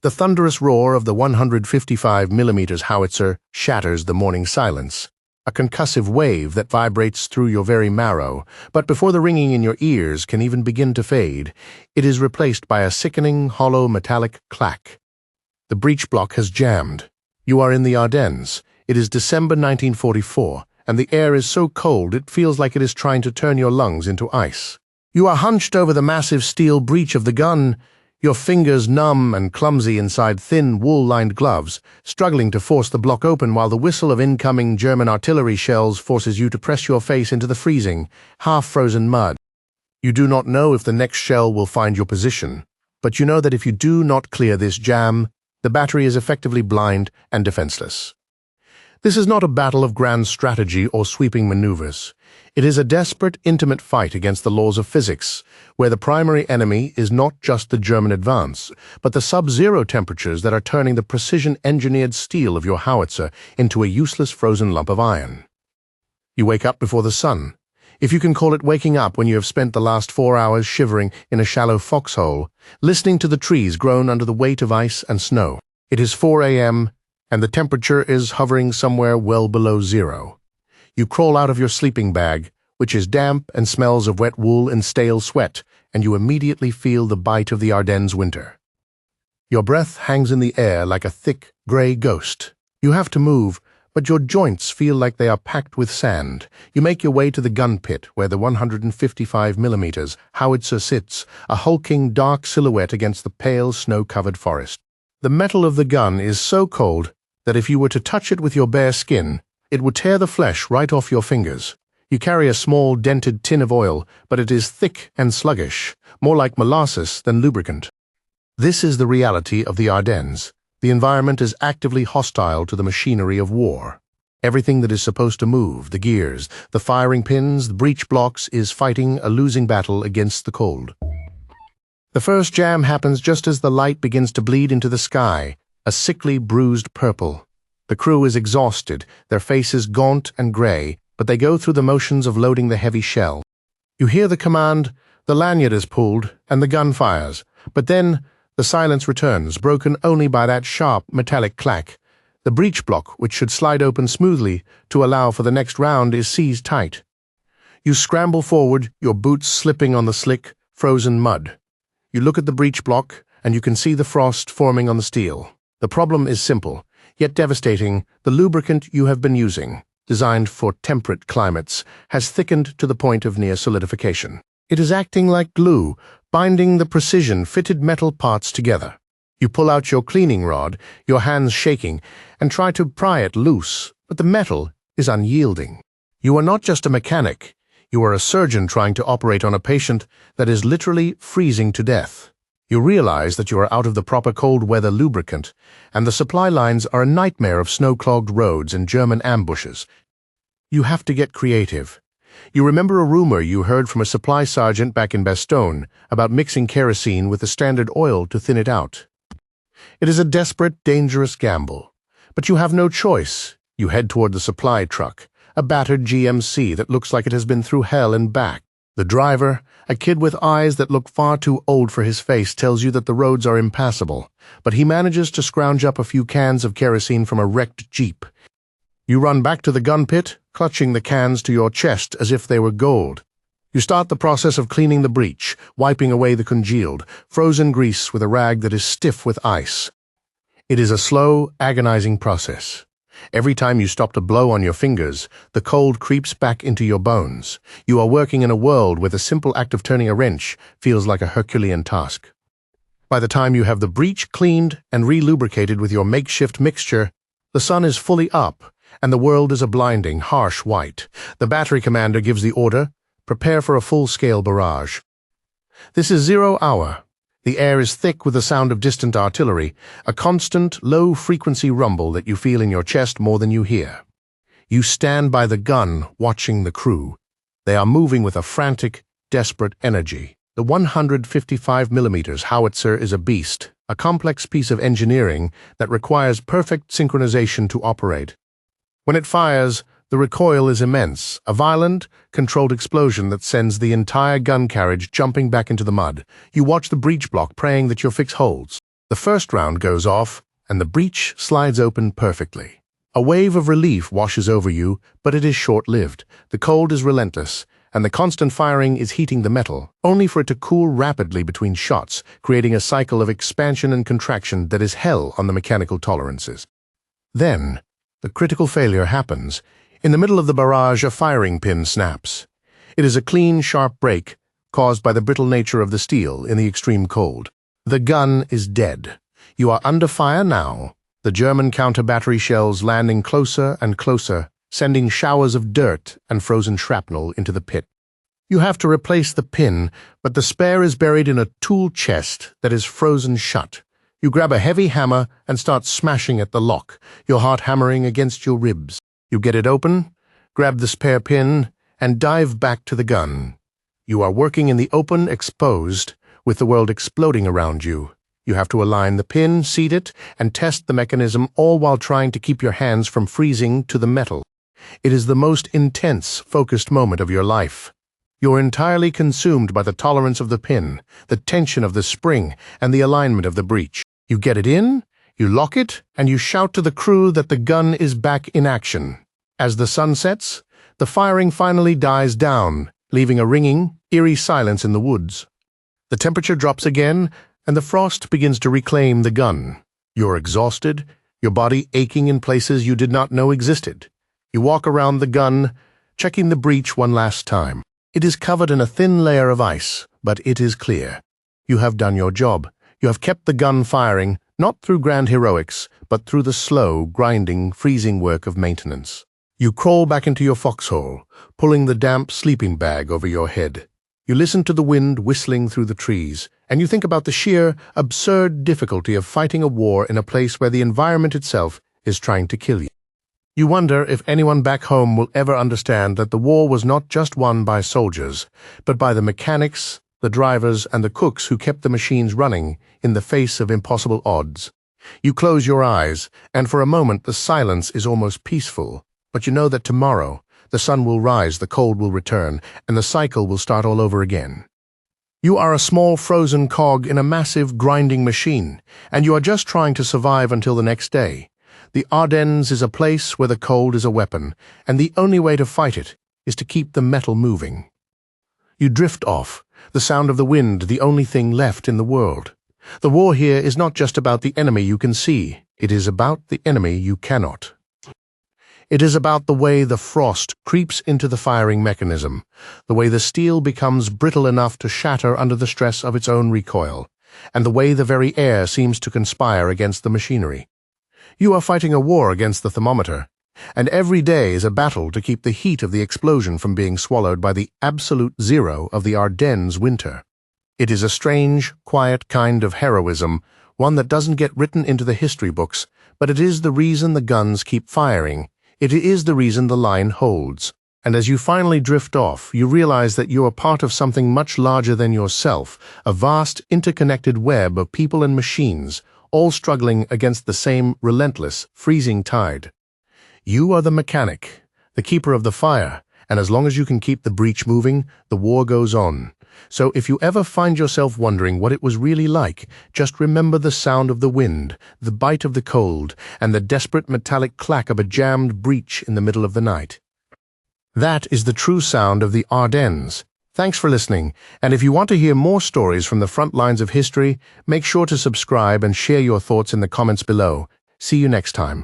The thunderous roar of the 155mm howitzer shatters the morning silence, a concussive wave that vibrates through your very marrow, but before the ringing in your ears can even begin to fade, it is replaced by a sickening, hollow, metallic clack. The breech block has jammed. You are in the Ardennes. It is December 1944, and the air is so cold it feels like it is trying to turn your lungs into ice. You are hunched over the massive steel breech of the gun, your fingers numb and clumsy inside thin, wool-lined gloves, struggling to force the block open while the whistle of incoming German artillery shells forces you to press your face into the freezing, half-frozen mud. You do not know if the next shell will find your position, but you know that if you do not clear this jam, the battery is effectively blind and defenseless. This is not a battle of grand strategy or sweeping maneuvers. It is a desperate, intimate fight against the laws of physics, where the primary enemy is not just the German advance, but the sub-zero temperatures that are turning the precision-engineered steel of your howitzer into a useless frozen lump of iron. You wake up before the sun, if you can call it waking up when you have spent the last 4 hours shivering in a shallow foxhole, listening to the trees groan under the weight of ice and snow. It is 4 a.m., and the temperature is hovering somewhere well below zero. You crawl out of your sleeping bag, which is damp and smells of wet wool and stale sweat, and you immediately feel the bite of the Ardennes winter. Your breath hangs in the air like a thick, gray ghost. You have to move, but your joints feel like they are packed with sand. You make your way to the gun pit, where the 155mm howitzer sits, a hulking, dark silhouette against the pale, snow-covered forest. The metal of the gun is so cold that if you were to touch it with your bare skin, it would tear the flesh right off your fingers. You carry a small, dented tin of oil, but it is thick and sluggish, more like molasses than lubricant. This is the reality of the Ardennes. The environment is actively hostile to the machinery of war. Everything that is supposed to move, the gears, the firing pins, the breech blocks, is fighting a losing battle against the cold. The first jam happens just as the light begins to bleed into the sky, a sickly, bruised purple. The crew is exhausted, their faces gaunt and gray, but they go through the motions of loading the heavy shell. You hear the command, the lanyard is pulled, and the gun fires, but then the silence returns, broken only by that sharp, metallic clack. The breech block, which should slide open smoothly to allow for the next round, is seized tight. You scramble forward, your boots slipping on the slick, frozen mud. You look at the breech block, and you can see the frost forming on the steel. The problem is simple, yet devastating. The lubricant you have been using, designed for temperate climates, has thickened to the point of near solidification. It is acting like glue, binding the precision-fitted metal parts together. You pull out your cleaning rod, your hands shaking, and try to pry it loose, but the metal is unyielding. You are not just a mechanic. You are a surgeon trying to operate on a patient that is literally freezing to death. You realize that you are out of the proper cold weather lubricant, and the supply lines are a nightmare of snow-clogged roads and German ambushes. You have to get creative. You remember a rumor you heard from a supply sergeant back in Bastogne about mixing kerosene with the standard oil to thin it out. It is a desperate, dangerous gamble. But you have no choice. You head toward the supply truck, a battered GMC that looks like it has been through hell and back. The driver, a kid with eyes that look far too old for his face, tells you that the roads are impassable, but he manages to scrounge up a few cans of kerosene from a wrecked Jeep. You run back to the gun pit, clutching the cans to your chest as if they were gold. You start the process of cleaning the breech, wiping away the congealed, frozen grease with a rag that is stiff with ice. It is a slow, agonizing process. Every time you stop to blow on your fingers, the cold creeps back into your bones. You are working in a world where the simple act of turning a wrench feels like a Herculean task. By the time you have the breech cleaned and re-lubricated with your makeshift mixture, the sun is fully up, and the world is a blinding, harsh white. The battery commander gives the order, prepare for a full-scale barrage. This is 0 hour. The air is thick with the sound of distant artillery, a constant, low-frequency rumble that you feel in your chest more than you hear. You stand by the gun, watching the crew. They are moving with a frantic, desperate energy. The 155mm howitzer is a beast, a complex piece of engineering that requires perfect synchronization to operate. When it fires, the recoil is immense, a violent, controlled explosion that sends the entire gun carriage jumping back into the mud. You watch the breech block, praying that your fix holds. The first round goes off, and the breach slides open perfectly. A wave of relief washes over you, but it is short-lived. The cold is relentless, and the constant firing is heating the metal, only for it to cool rapidly between shots, creating a cycle of expansion and contraction that is hell on the mechanical tolerances. Then, the critical failure happens. In the middle of the barrage, a firing pin snaps. It is a clean, sharp break, caused by the brittle nature of the steel in the extreme cold. The gun is dead. You are under fire now, the German counter-battery shells landing closer and closer, sending showers of dirt and frozen shrapnel into the pit. You have to replace the pin, but the spare is buried in a tool chest that is frozen shut. You grab a heavy hammer and start smashing at the lock, your heart hammering against your ribs. You get it open, grab the spare pin, and dive back to the gun. You are working in the open, exposed, with the world exploding around you. You have to align the pin, seat it, and test the mechanism, all while trying to keep your hands from freezing to the metal. It is the most intense, focused moment of your life. You're entirely consumed by the tolerance of the pin, the tension of the spring, and the alignment of the breech. You get it in, you lock it, and you shout to the crew that the gun is back in action. As the sun sets, the firing finally dies down, leaving a ringing, eerie silence in the woods. The temperature drops again, and the frost begins to reclaim the gun. You're exhausted, your body aching in places you did not know existed. You walk around the gun, checking the breech one last time. It is covered in a thin layer of ice, but it is clear. You have done your job. You have kept the gun firing, not through grand heroics, but through the slow, grinding, freezing work of maintenance. You crawl back into your foxhole, pulling the damp sleeping bag over your head. You listen to the wind whistling through the trees, and you think about the sheer, absurd difficulty of fighting a war in a place where the environment itself is trying to kill you. You wonder if anyone back home will ever understand that the war was not just won by soldiers, but by the mechanics, the drivers, and the cooks who kept the machines running in the face of impossible odds. You close your eyes, and for a moment the silence is almost peaceful, but you know that tomorrow, the sun will rise, the cold will return, and the cycle will start all over again. You are a small frozen cog in a massive grinding machine, and you are just trying to survive until the next day. The Ardennes is a place where the cold is a weapon, and the only way to fight it is to keep the metal moving. You drift off, the sound of the wind the only thing left in the world. The war here is not just about the enemy you can see, it is about the enemy you cannot. It is about the way the frost creeps into the firing mechanism, the way the steel becomes brittle enough to shatter under the stress of its own recoil, and the way the very air seems to conspire against the machinery. You are fighting a war against the thermometer, and every day is a battle to keep the heat of the explosion from being swallowed by the absolute zero of the Ardennes winter. It is a strange, quiet kind of heroism, one that doesn't get written into the history books, but it is the reason the guns keep firing. It is the reason the line holds. And as you finally drift off, you realize that you are part of something much larger than yourself, a vast, interconnected web of people and machines, all struggling against the same relentless, freezing tide. You are the mechanic, the keeper of the fire, and as long as you can keep the breach moving, the war goes on. So if you ever find yourself wondering what it was really like, just remember the sound of the wind, the bite of the cold, and the desperate metallic clack of a jammed breech in the middle of the night. That is the true sound of the Ardennes. Thanks for listening, and if you want to hear more stories from the front lines of history, make sure to subscribe and share your thoughts in the comments below. See you next time.